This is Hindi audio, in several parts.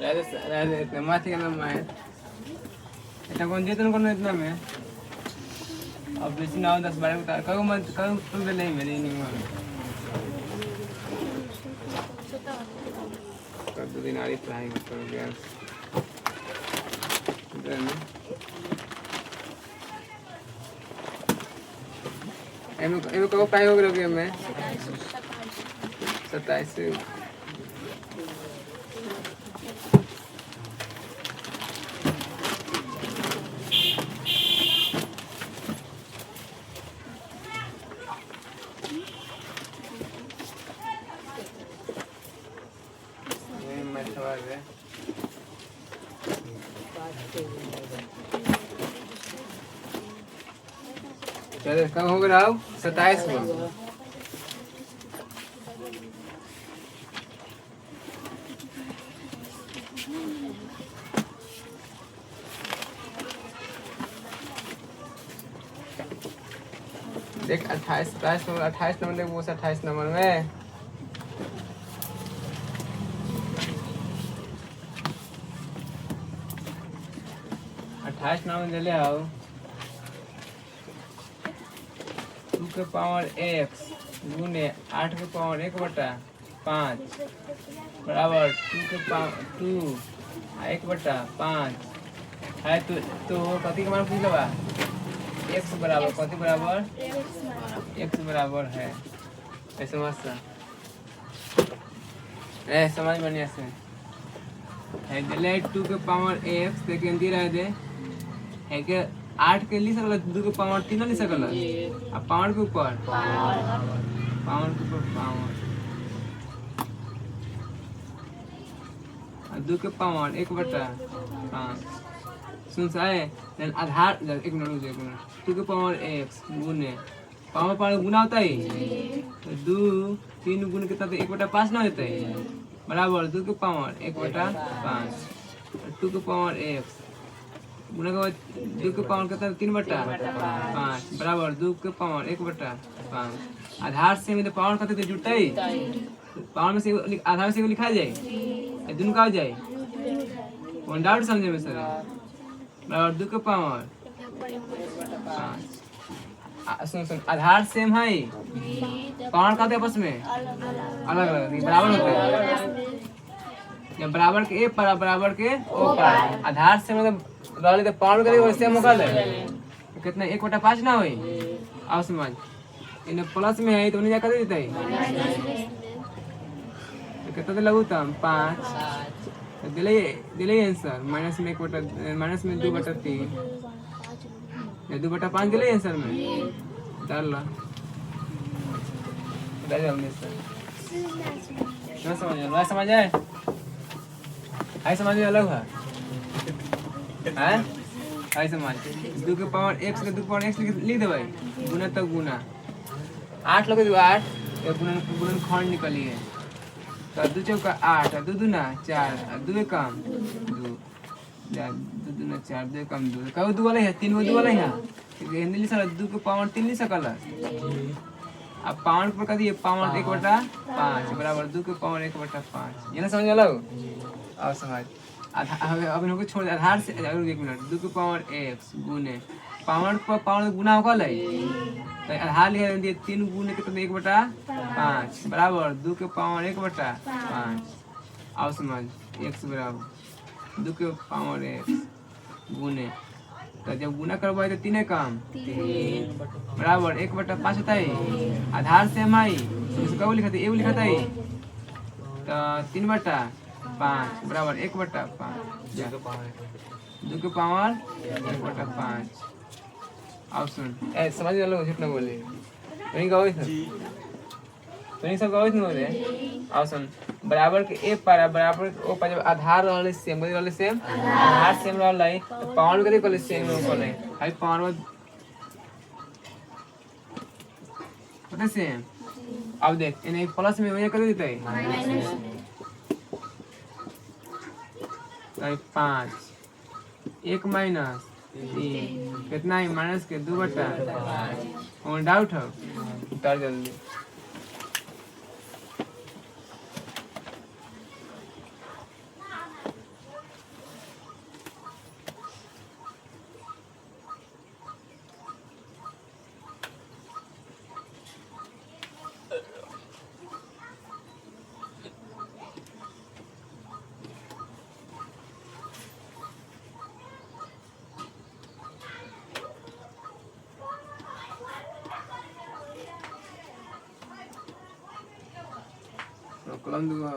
राधे इतना माथी का नाम है इतना कौन जीतन कौन इतना में अब बेसी ना 10-12 बता कहो मत कहो तुम भी नहीं मेरी नहीं मालूम कर दो दिन आड़ी फ्राई करो गैस देन एम कहो फ्राई हो गया मैं 27 चलो कब हो गया 27 को देख 28 नंबर 28 नंबर देख वो 28 नंबर में 28 नंबर ले ले आओ 2 के पावर x गुने 8 के पावर 1/5 बराबर 2 के पावर 2 1/5 है तो कथी के मान पूछ लेबा x बराबर कथी बराबर x बराबर है ऐसे मस्त ए समझ बढ़िया से है ले 2 के पावर x देख दे रहे दे है के 8 के ली सकल 2 के पावर 3 ली सकल अब पावर के ऊपर पावर के ऊपर पावर 2 के पावर 1/5 सुन साए देन आधार एक मिनट 2 के पावर x गुने पावर गुना होता है तो 2 3 गुने कितना तो 1/5 ना होता है बराबर 2 के पावर 1/5 2 के पावर x गुना के बाद 2 के पावर कितना 3/5 बराबर 2 के पावर 1/5 आधार से में तो पावर कितना तो जुड़ता है पावर में से आधार से लिखा जाए ये दोनों का हो जाए कौन डाउट समझे में सर बराबर 2 के पावर 5 सुन आधार सेम है पावर का आपस में अलग अलग बराबर होता है जब बराबर के ए पर बराबर के ओ पर आधार से मतलब रहले तो पावर करे वैसे मौका ले कितना 1/5 ना होई आओ समझ इने प्लस में है तो उन्हें क्या कर देता है तो कितना तो लगू तम 5 दिले आंसर माइनस में 1 माइनस में 2/3 ये 2/5 दिले आंसर में डाल ला डाल हमने सर ना समझ आए आई समझ में अलग है हैं आई समझ 2 के पावर x के 2 पावर x लिख दे भाई गुना तक गुना 8 लगे तो 8 ये गुणन खंड निकली है तो 2 चौका 8 2 दूना 4 2 कम 2 2 दूना 4 2 कम 2 कहो 2 वाला है 3 वो 2 वाला है हिंदी लिखा 2 के पावर 3 लिख सकल अब पावर पर कदी पावर 1/5 बराबर 2 के पावर 1/5 ये ना समझ लो अब समझ अब इनको छोड़ दे आधार से एक मिनट 2 के पावर x गुने पावर पर पावर गुना होगा ले तो आधार लिखा दिए 3 गुने कितना 1/5 बराबर 2 के पावर 1/5 अब समझ x बराबर 2 के पावर x गुने तो जब गुना करवाए तो 3 काम 3 बराबर 1/5 होता है आधार से हम आई इसको लिखा था ये लिखा था तो 3/5 बराबर 1/5 2 के पावर 1/5 अब सुन ए समझ लो कितना बोले नहीं कहो नहीं सब कहो नहीं बोले अब सुन बराबर के ए पर बराबर ओ पर जब आधार वाले सेम आधार सेम वाला तो पावर करे कोले सेम कोले हाई पावर पता सेम अब देख इन्हें प्लस में वही कर देता है 5 1 माइनस 3 कितना है माइनस के 2/5 और डाउट है उतार जल्दी कलम दूंगा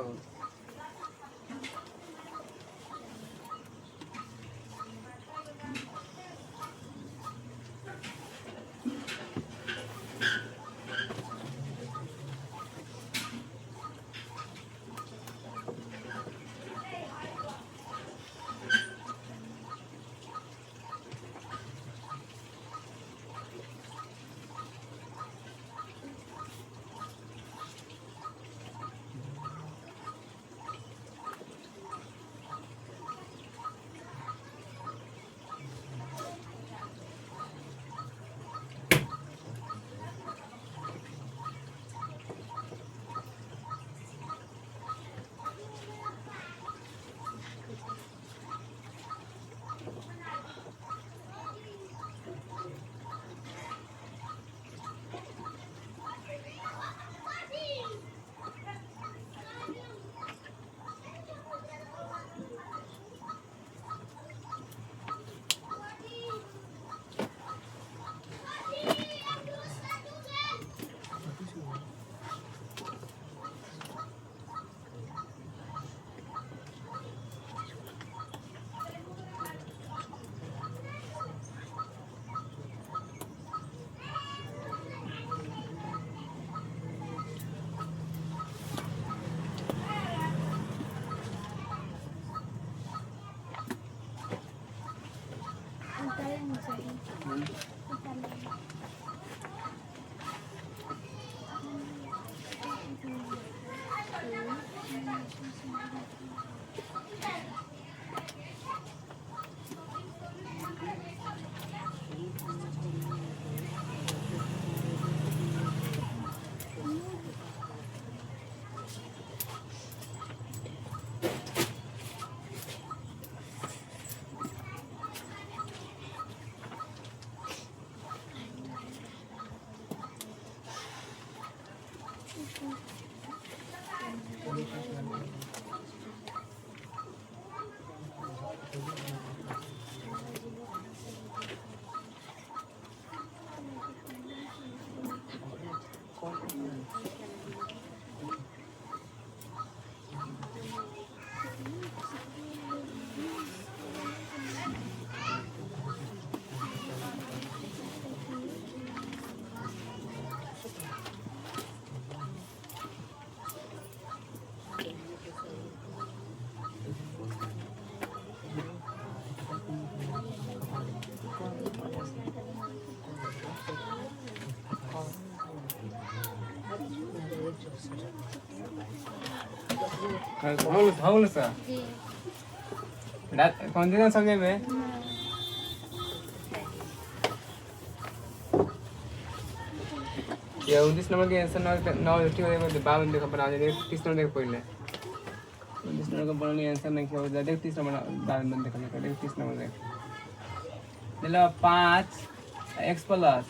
हाउल सा रात कौन दिन संगे में ये 19 नंबर के आंसर नौ ठीक है मैं 52 देखो बना दे 30 नंबर देख पहले 19 नंबर का बनने आंसर नहीं किया हो देख 30 नंबर 52 देख 30 नंबर देख ले 5 x प्लस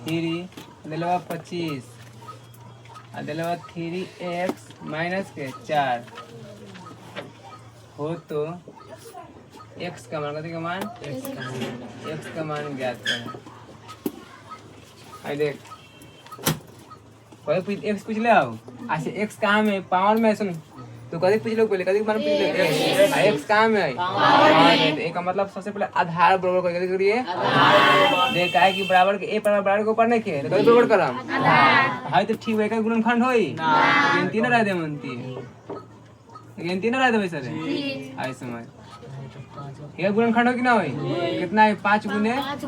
3 ले 25 दिलवा 3x माइनस के 4 हो तो x का मान का मान x का मान ज्ञात करें। आई देख कोई x पूछ ले आओ ऐसे x कहाँ में पावर में सुन तो कभी पूछ लो पहले कभी मान पूछ ले x कहाँ में है पावर में एक का मतलब सबसे पहले आधार बराबर करके करिए देखा है कि बराबर के a बराबर के ऊपर नहीं के कभी बराबर करम हाय तो ठीक है का गुणनखंड होई लेकिन तीन रह दे मनती लेकिन तीन रह दे वैसे रे आई समझ ये गुणनखंड हो कि ना होई कितना है 5 गुने 5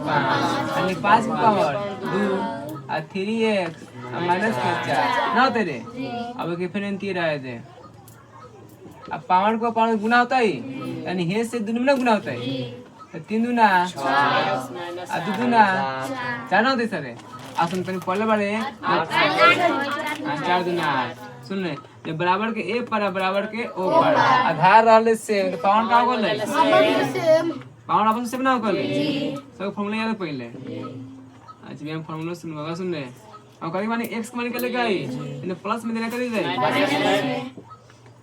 यानी 5 की पावर 2 और 3x माइनस 4 ना होते रे अब के फिर तीन रह दे अब पावर को पावर गुना होता है यानी हे से दोनों में गुना होता है तो 3 दूना 6 और 2 दूना 4 ना होते सर आसन तनी पहले बारे 4 दूना सुन ले जब बराबर के a पर बराबर के o पर आधार रहले से तो पावर का होले पावर अपन से बनाओ कर ले सब फार्मूला याद पहले आज भी हम फार्मूला सुनवा सुन ले और करी माने x माने के लेके आई इने प्लस में देना कर दे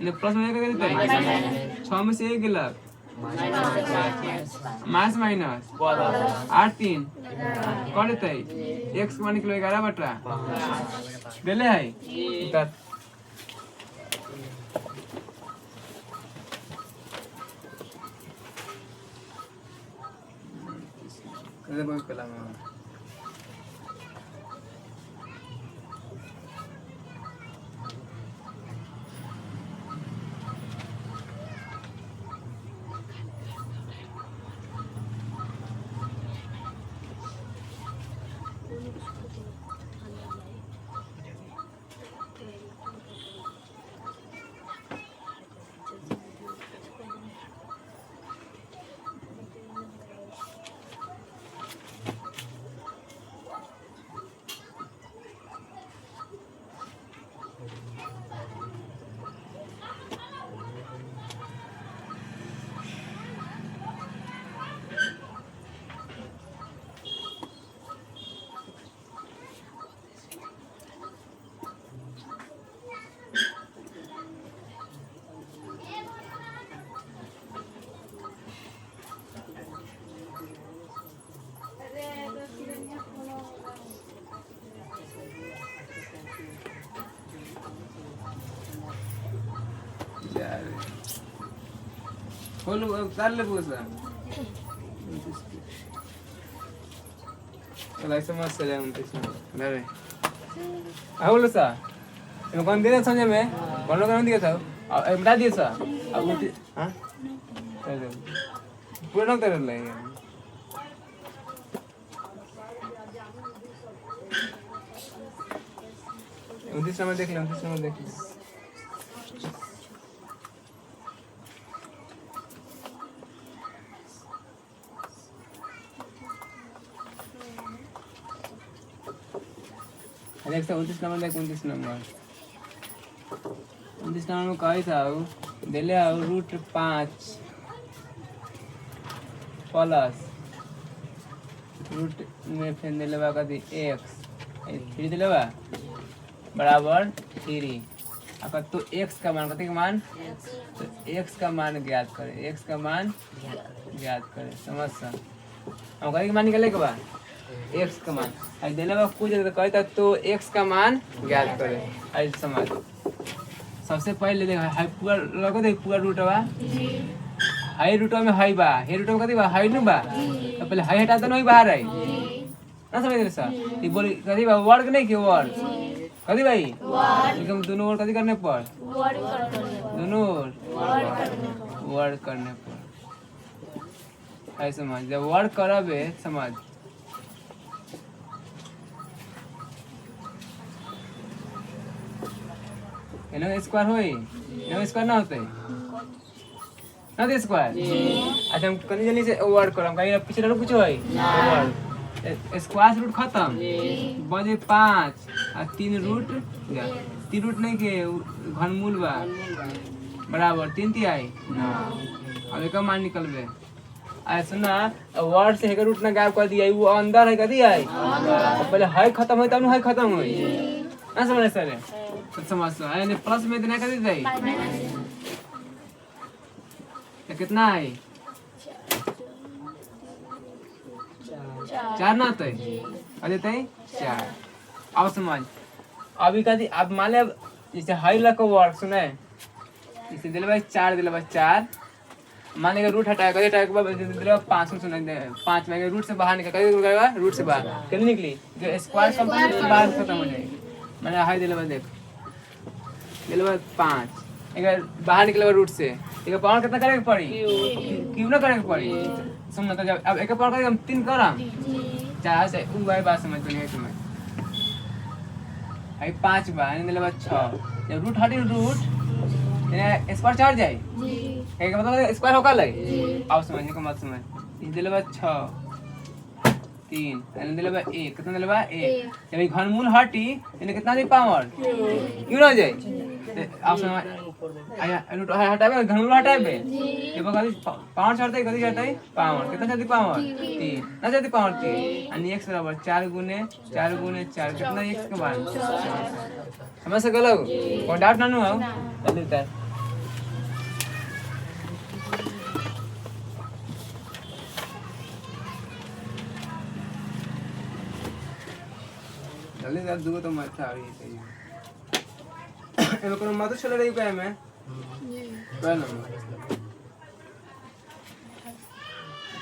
इने प्लस में देना कर दे 6 में से 1 गेला माइनस माइनस 8 3 कर देते x माने के 11 बटा देले है इधर कोई कला में खोलो उतार ले पूसा चला ऐसे मत चले हम तो अरे आओ सा मैं कौन दिया समझे में कौन लोग कौन दिया था अब बता दिया सा अब हां पूरा ना कर ले 29 नंबर देख ले 29 नंबर देख ले अलेक्सा 29 नंबर देख 29 नंबर में कही था दिले रूट 5 प्लस रूट में फिर दिले बा कथी x 3 दिले बा बराबर 3 अब तो x का मान कथी का मान तो x का मान ज्ञात करें x का मान ज्ञात करें समझ सा हम कथी का मान निकाले के बा x का मान आई देले बा कुछ तो कहता तो x का मान ज्ञात करें आई समझ सबसे पहले देख हाई पूरा लगो देख पूरा रूटवा हाई रूटवा में हाई बा हे रूटवा कथी बा हाई नु बा तो पहले हाई हटा दो नहीं बाहर आई ना समझ रहे सर ये बोल कथी बा वर्ग नहीं के वर्ग कथी भाई एकदम दोनों वर्ग कथी करने पर दोनों वर्ग करने पर ऐसे समझ जब वर्ग करबे समझ एनो स्क्वायर होई एनो स्क्वायर ना होते ना दे स्क्वायर अच्छा हम कनी जल्दी से वर्ड करम कहीं पीछे ना कुछ होई वर्ड स्क्वायर रूट खत्म बजे 5 और 3 रूट 3 रूट नहीं के घनमूल बा बराबर 3 आई अब एक मान निकलबे आ सुना वर्ड से एक रूट ना गायब कर दिया वो अंदर है कदी आई पहले हाई खत्म होई तब हाई खत्म होई ना समझ सर समझ यानी प्लस में इतना कर दी तो कितना है 4 ना तो देते 4 अब समझ अभी कभी अब मान ले जैसे हाई लग का वर्क सुने इसे दिले भाई 4 दिले भाई 4 मान लेगा रूट हटाया कभी हटाया के बाद दिले 5 सुने 5 में रूट से बाहर निकल कभी रूट से बाहर कितनी निकली जो स्क्वायर कंप्लीट से बाहर खत्म हो जाएगी मैंने हाई दिले भाई देख दिले 5 अगर बाहर निकले रूट से एक पावर कितना करे के पड़ी क्यों ना करे के पड़ी सुन ना तो जब अब एक पावर करे हम 3 करम 4 से उ भाई बात समझ नहीं है तुम्हें भाई 5 बार ने दिले 6 जब रूट हटी रूट यानी स्क्वायर चढ़ जाए जी एक मतलब स्क्वायर होकर लगे अब समझने का मत समझ इस दिले 6 3 यानी दिले 1 कितना दिले 1 जब ये घनमूल हटी यानी कितना दी पावर क्यों ना जाए आप समझ आया रूट हटावे घनमूल हटावे ये बगल पावर चढ़ते कदी चढ़ते पावर कितना चढ़ती पावर 3 ना चढ़ती पावर 3 यानी x बराबर 4 गुने 4 कितना x के बाद समझ सकलो कोई डाउट ना हो जल्दी कर जल्दी कर दूंगा तो मत आ रही है एमे मत चले रही पे में जी क्या नंबर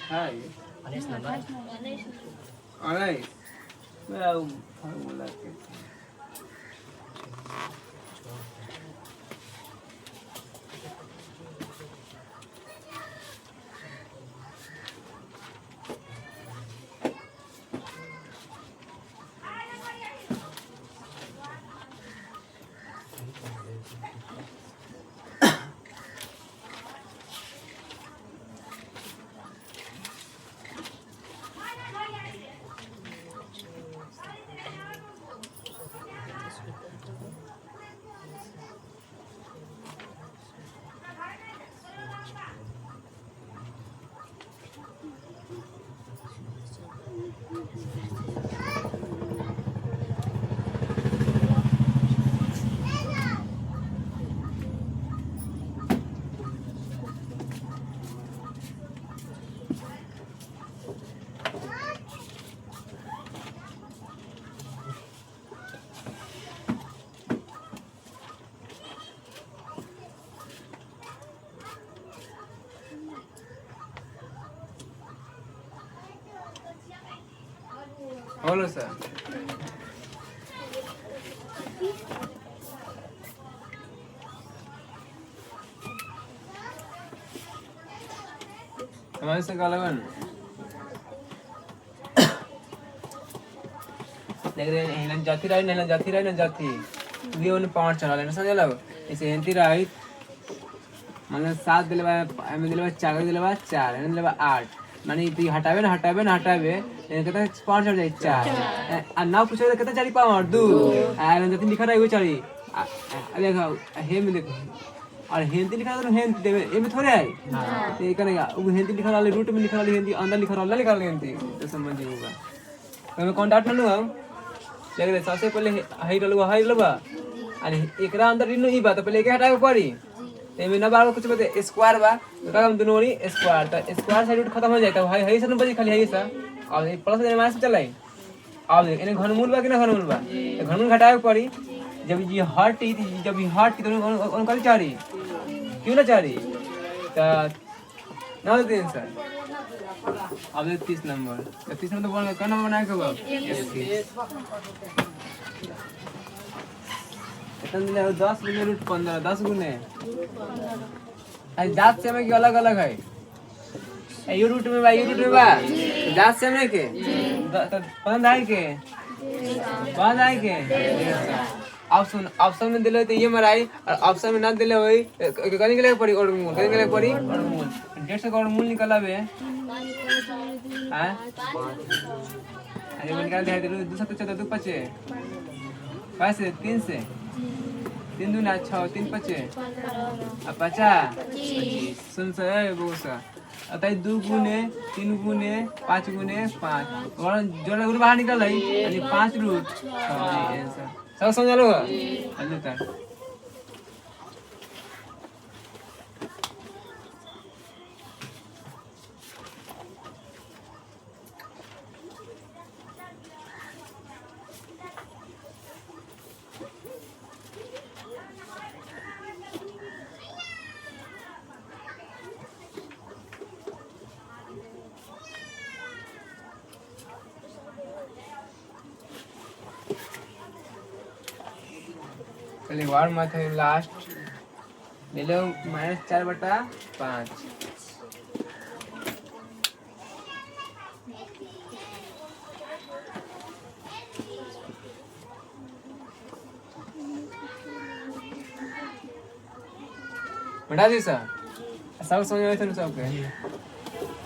हाय ऑलराइट मैं फार्मूला के बोलो सर हमारे से कालावन देख रहे हैं हिलन जाती रही नहीं जाती रही नहीं जाती ये उन्हें 5 चला लेना समझ लो इसे हिंदी रही मतलब 7 दिलवा में दिलवा 4 दिलवा 4 है दिलवा 8 माने तो हटावे ना कहता 5 चढ़ जाए 4 और ना पूछो कहता 4 पावर 2 और जति लिखा रहा है वो 4 देखो हे में देखो और हिंदी लिखा तो हिंदी देवे ए में थोड़े है तो ये करेगा वो हिंदी लिखा वाले रूट में लिखा वाले हिंदी अंदर लिखा वाला लिखा वाले हिंदी तो समझ होगा तो मैं कांटेक्ट ना लूंगा देख रहे सबसे पहले हाई लगा और एकरा अंदर इनो ई बात पहले के हटावे पड़ी ते में ना बार कुछ बते स्क्वायर बा तो हम दोनों री स्क्वायर तो स्क्वायर साइड रूट खत्म हो जाता है हाई से बजे खाली हाई सा और ये प्लस देने माइनस चलाई अब देख इन्हें घनमूल बा कि ना घनमूल बा तो घनमूल घटावे पड़ी जब ये हटी तो उनका चारी क्यों ना चारी तो ना दें सर अब 30 नंबर तो 30 नंबर बोल का नंबर बनाए कब इतने दिले 10 गुने रूट 15 10 गुने आज जात से में की अलग अलग है ये रूट में बा जात से में के तो 15 के 15 के ऑप्शन में दिले तो ये मराई और ऑप्शन में ना दिले वही कहीं के लिए पड़ी और मूल कहीं के लिए पड़ी और मूल 150 का और मूल निकाला बे हां अरे निकाल दे दूसरा तो 14 2 5 कैसे 3 से 3 दूना 6 3 5 अब 50 सुन से वो सा अतः 2 गुने 3 गुने 5 गुने 5 और जोड़ा रूट बाहर निकल आई यानी 5 रूट आंसर सब समझ लो अल्ले तक चलिए वार मत है लास्ट ले लो -4/5 बता दी सर सब समझ में थे सब के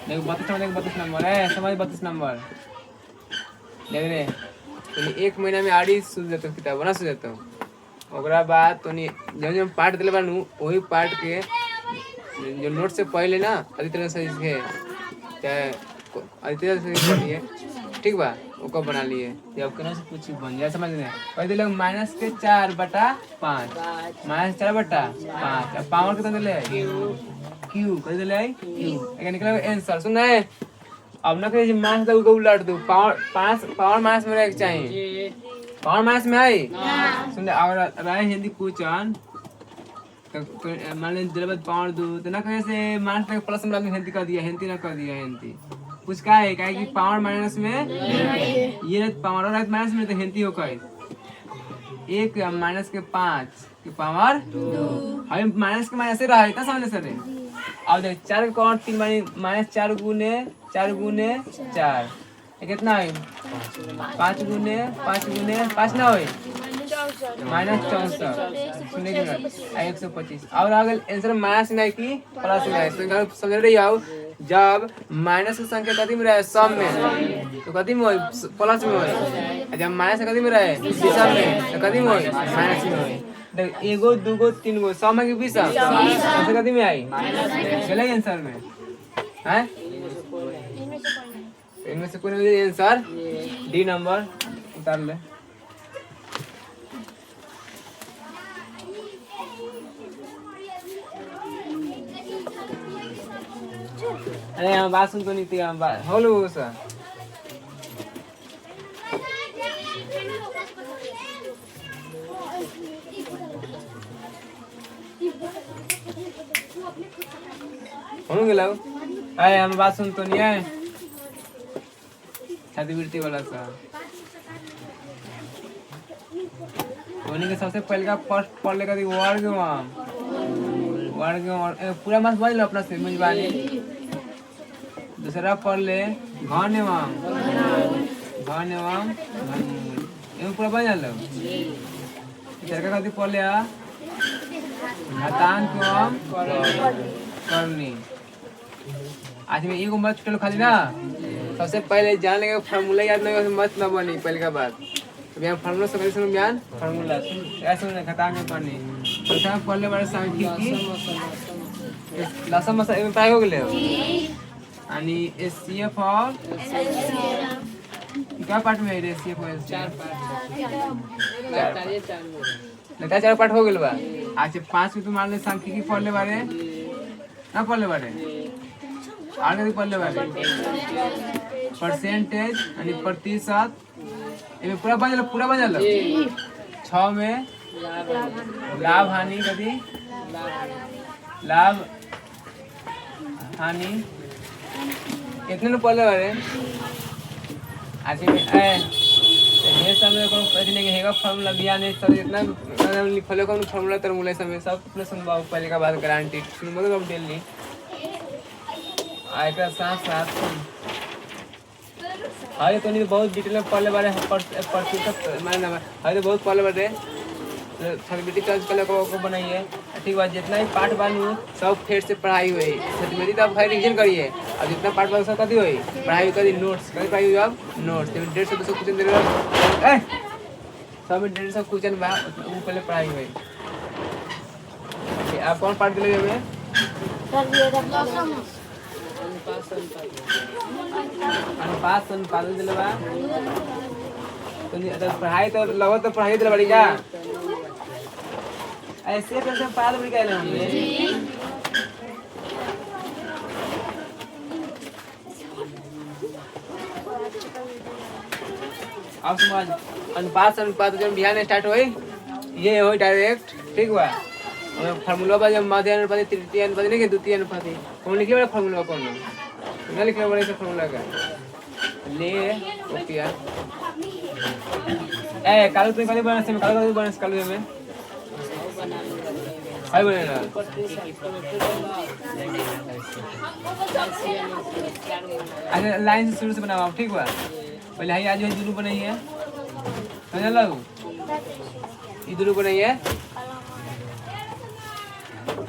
देखो 32 नंबर है समझ 32 नंबर देख रहे तो 1 महीना में आड़ी सुन देता हूं किताब बना सुन देता हूं ओकरा बाद तो जब पार्ट दिले बानू वही पार्ट के जो नोट से पहले ना अधिकतर से इसके चाहे अधिकतर से पढ़िए ठीक बा ओको बना लिए जब केना से कुछ बन जाए समझ में पहले दिले -4/5 -4/5 अब पावर कितना दिले क्यू कर दिले क्यू एक निकला आंसर सुन है अब ना कहे माइनस दो को उलट दो पावर माइनस में रख चाहिए पावर माइनस में आई सुन अगर राय हिंदी पूछन तो मान ले दिले बाद पावर दो तो ना कहे से माइनस में प्लस में हिंदी कर दिया हिंदी ना कर दिया हिंदी कुछ का है कि पावर माइनस में ये पावर और माइनस में तो हेंती हो कहे 1 माइनस के 5 की पावर 2 हम माइनस के माइनस से रहा इतना समझ सर अब देख 4 का और 3 माइनस 4 गुने 4 कितना है 5 गुने 5 ना हो -64 125 और आगे आंसर माइनस में की प्लस में तो समझ रही आओ जब माइनस की संख्या कथी में रहे सम में तो कथी में हो प्लस में हो जब माइनस कथी में रहे विषम में तो कथी में हो माइनस में हो देख एगो दूगो तीनगो सम है कि विषम ऐसे कथी में आई चले आंसर में हैं इनमें से कोई नहीं आंसर डी नंबर उतार ले अरे हम बात सुन तो नहीं थी हम बात होलो सर होंगे लोग अरे हम बात सुन तो नहीं है छात्रवृत्ति वाला सा उन्हीं के सबसे पहले का फर्स्ट पढ़ लेगा थी वर्ग पूरा मत बोल लो अपना से मुझबानी दूसरा पढ़ ले घन एवं पूरा बन जालो तीसरा का पढ़ ले घातांक एवं करनी आज में एगो मत छूटल खाली ना सबसे पहले जान लेगा फार्मूला याद नहीं मत ना बनी पहले का बात यहाँ फार्मूला सब सुनो ज्ञान फार्मूला ऐसे घातांक में करनी प्रथम पढ़ले बारे सांख्यिकी लसम मसा पढ़ाई हो गेले आणि एचसीएफ और क्या पार्ट में है एचसीएफ और चार पार्ट हो गेल बा आज 5 में तुम मान ले सांख्यिकी पढ़ले बारे ना पढ़ले बारे आगे पढ़ले बारे परसेंटेज आणि प्रतिशत इमे पूरा बन जालो 6 में लाभ हानि कथी लाभ हानि कितने ने पढ़ले बारे आज में ये समय को पढ़ने के हेगा फार्मूला दिया नहीं सर इतना लिखले कौन फार्मूला तरमूला समय सब अपने सुनबाओ पहले का बात गारंटी सुन मतलब अब डेली आएगा साथ हाय तो नहीं बहुत डिटेल में पढ़ले बारे प्रतिशत माने हाय तो बहुत पढ़ले बारे छात्रवृत्ति चॉइस कलर को बनाइए ठीक बात जितना ही पाठ बानू सब फिर से पढ़ाई हुई छात्रवृत्ति तो आप रिवीजन करिए और जितना पाठ बानू सब कथी हुई पढ़ाई करी नोट्स कभी पढ़ाई हुई अब नोट्स 150 200 क्वेश्चन दे रहे सब में 150 क्वेश्चन बा वो पहले पढ़ाई हुई आप कौन पाठ दिले हमें अनुपात दिले बा तो पढ़ाई तो लगो तो पढ़ाई दिले बड़ी का ऐसे कैसे पाल भी कहले हमने अब समझ अनुपात जब बिहान स्टार्ट होई ये होई डायरेक्ट ठीक हुआ और फार्मूला बा जब मध्य अनुपात तृतीय अनुपात नहीं के द्वितीय अनुपात कौन लिखे बड़ा फार्मूला कौन ना लिखना बड़ा से फार्मूला का ले ओके ए काल तो काल बना से काल में हाय बनेगा अच्छा लाइन से शुरू से बनाओ ठीक हुआ पहले हाई आज जुलू बनाइए समझ लो इधर बनाइए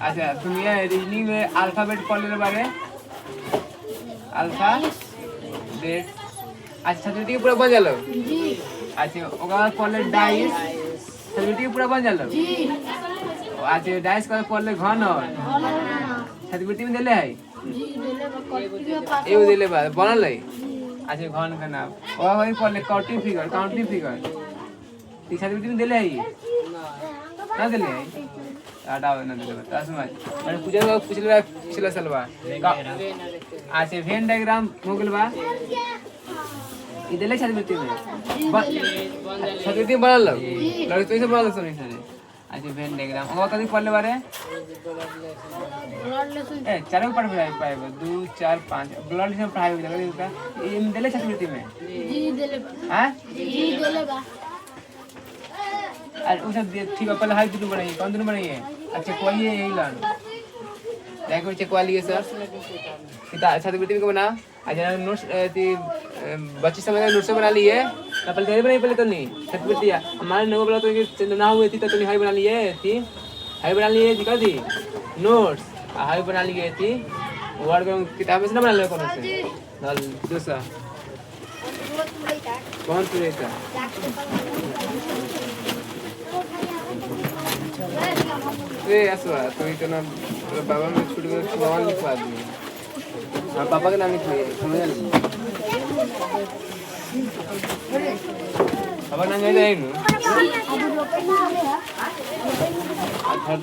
अच्छा तुम ये रीजनिंग में अल्फाबेट पढ़ ले बारे अल्फाबेट अच्छा छात्रवृत्ति पूरा बन जालो अच्छा ओकरा बाद पढ़ ले डाइस छात्रवृत्ति पूरा बन जालो आज डाइस का पढ़ ले घन और छात्रवृत्ति में देले है एगो देले बा बनल है अच्छा घन का नाम और वही पढ़ ले काउंटिंग फिगर ती छात्रवृत्ति में देले है ना देले है हटाओ ना देले बता समझ मैंने पूछ ले पिछला साल बा अच्छा वेन डायग्राम हो गेल बा ई देले छात्रवृत्ति में छात्रवृत्ति बनल लगे तो इसे बनल सुनी सर अच्छा वेन डायग्राम और कभी पढ़ले बारे ए चारों पढ़ पाएबो 2 4 5 ब्लड रिलेशन पढ़ाई हो जाएगा ये देले छात्रवृत्ति में जी देले बा हां जी देले बा और उसे ठीक है पहले हाई दुनु बनाइए कौन दुनु बनाइए अच्छा कोई यही लान देखो चेक वाली है सर कितना छात्रवृत्ति को बना आज नोट्स बच्चे समय नोट्स बना लिए ना पहले तेरे बनाई पहले तो नहीं छात्रवृत्ति हमारे नव बोला तो ना हुए थी तो हाई बना लिए थी हाई बना लिए दिखा थी नोट्स हाई बना लिए थी वर्ड किताब में से ना बना ले कौन से नल दूसरा कौन सी रहता ए ऐसा तो इतना बाबा में छूट गया तो बाबा लिखवा दिए हाँ पापा का नाम लिखिए समझ ली पापा नाम गए नु हर